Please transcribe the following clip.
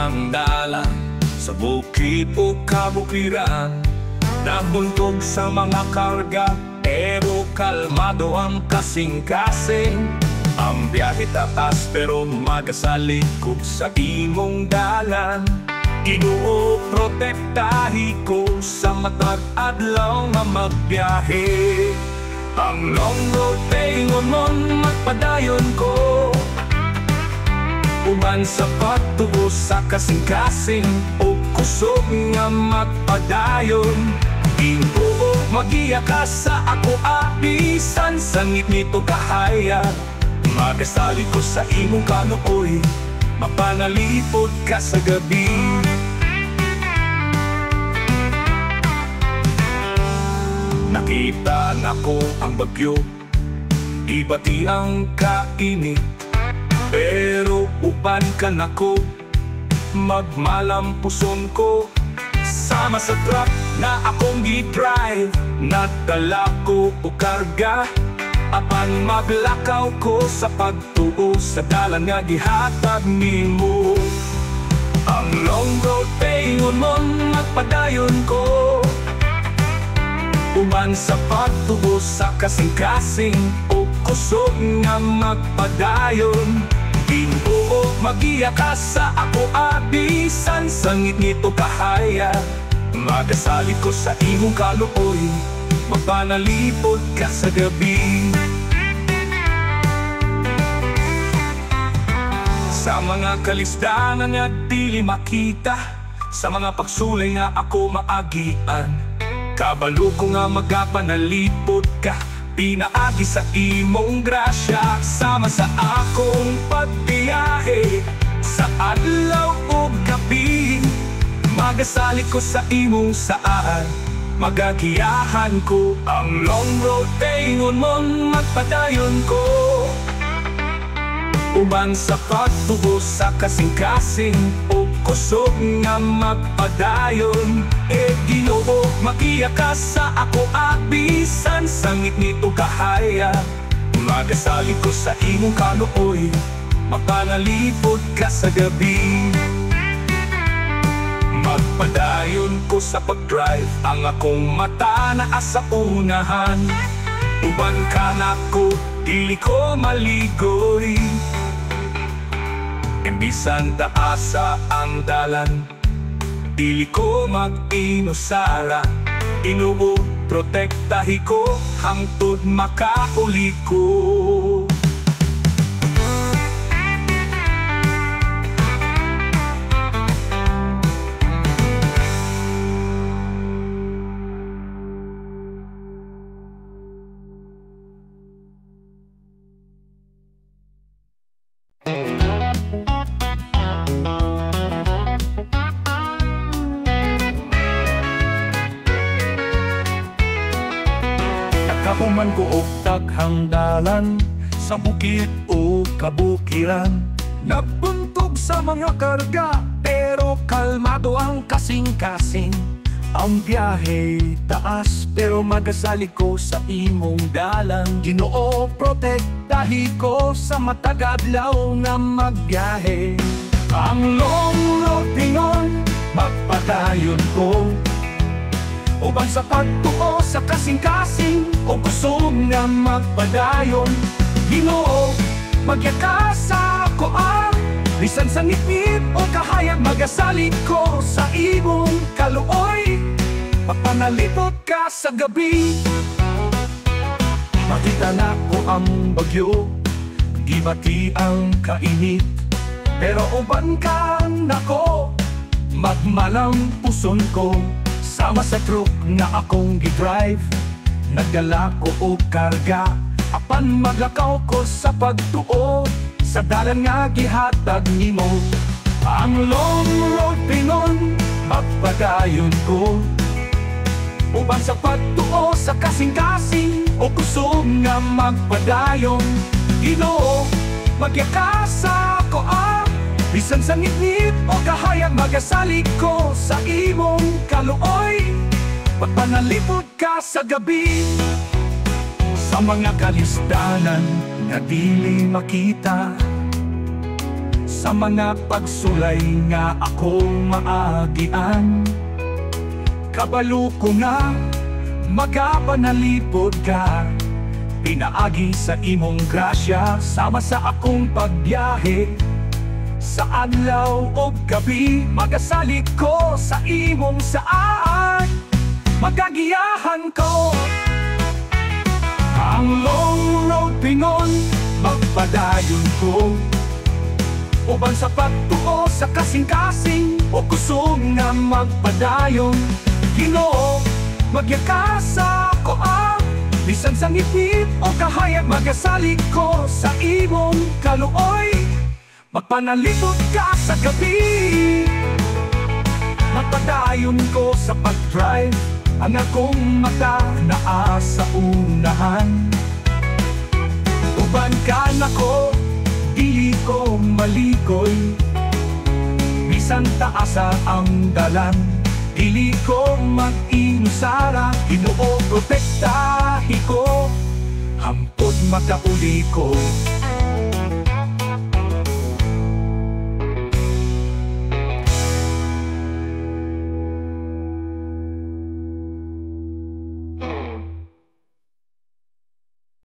ang dalan sa bukid o kabukiran. Nabuntog sa mga karga, pero kalmado ang kasing-kasing. Ang biyahe taas pero magasalikod sa imong dalan. Ginoo, protektahi ko sa matag adlaw nga magbiyahe. Ang long road paingon mon magpadayon ko, uban sa pagtubo sa kasing-kasing o kusog nga magpadayon. Ginoo, magiya ka sa ako abisan, sangit nito kahaya. Magasali ko sa imong kanuoy, mapanalipod ka sa gabi. Nakita nako ang bagyo, ibati ang kainit, pero uban ka nako, magmalampuson ko. Sama sa truck na akong gi-drive, nadala ko o karga, apan maglakaw ko sa pagtuo sa dalan nga gihatag nimo. Ang long road paingon mon magpadayon ko, uban sa pagtubo sa kasing-kasing o kusog nga magpadayon. Ginoo, magiya ka sa ako abisan, sangit nito kahaya. Magasali ko sa imong kaluoy, mapanalipod ka sa gabi. Sa mga kalisdanan nga dili makita, sa mga pagsulay nga ako maagian, kabalo ko nga magapanalipod ka, pinaagi sa imong grasya. Sama sa akong pagbiyahe, sa adlaw o gabi, magasali ko sa imong saan, magagiyahan ko. Ang long road paingon mon magpadayon ko, uban sa pagtubo sa kasing-kasing o kusog nga magpadayon. Ginoo, magiya ka sa ako abisan, sangit nito kahaya. Magasali ko sa imong kaluoy, mapanalipod ka sa gabi. Magpadayon ko sa pag-drive, ang akong mata naa sa unahan. Uban ka nako, dili ko maligoy. Imbisan taasa ang dalan, dili ko mag-inusara. Ginoo, protektahi ko hangtod makauli ko. Kahuman ko og daghang dalan sa bukid o kabukiran. Nabuntog sa mga karga, pero kalmado ang kasing-kasing. Ang biyahe taas, pero magasali ko sa imong dalan. Ginoo, protektahi ko sa matagadlaw na magbiyahe. Ang long road pingon, magpadayon ko, uban sa pagtuo sa kasing-kasing o kusog nga magpadayon. Ginoo, magya ka sa ako bisan sa ngipit o kahayag, magasali ko sa imong kaluoy, mapanalipod ka sa gabi. Makita na ko ang bagyo, gibati ang kainit, pero uban ka nako, magmalampuson ko. Sama sa truck na akong gi-drive, nagdala ko o karga, apan maglakaw ko sa pagtuo sa dalan nga gihatag nimo. Ang long road pingon, magpadayon ko, uban sa pagtuo sa kasing-kasing o kusog nga magpadayon. Ginoo, magya ka sa ako bisan sa ngitngit o kahayag, magasali ko sa imong kaluoy, mapanalipod ka sa gabi. Sa mga kalisdanan nga dili makita, sa mga pagsulay nga ako maagian. Kabalo ko nga magapanalipod ka, pinaagi sa imong grasya, sama sa akong pagbiyahe. Sa adlaw o gabi, magasali ko sa imong saan, magagiyahan ko. Ang long road pingon, magpadayon ko, uban sa pagtuo sa kasing-kasing, o kusog nga magpadayon. Ginoo, magyakasa ko ang bisan sa ngipit o kahayag, magasali ko sa imong kaluoy, magpanalipod ka sa gabi. Magpadayon ko sa pag-drive, ang akong mata naa sa unahan. Uban ka nako, dili ko malikoy, bisan taasa ang dalan, dili ko mag-inusara. Ginoo, protektahi ko, hampod makauli ko.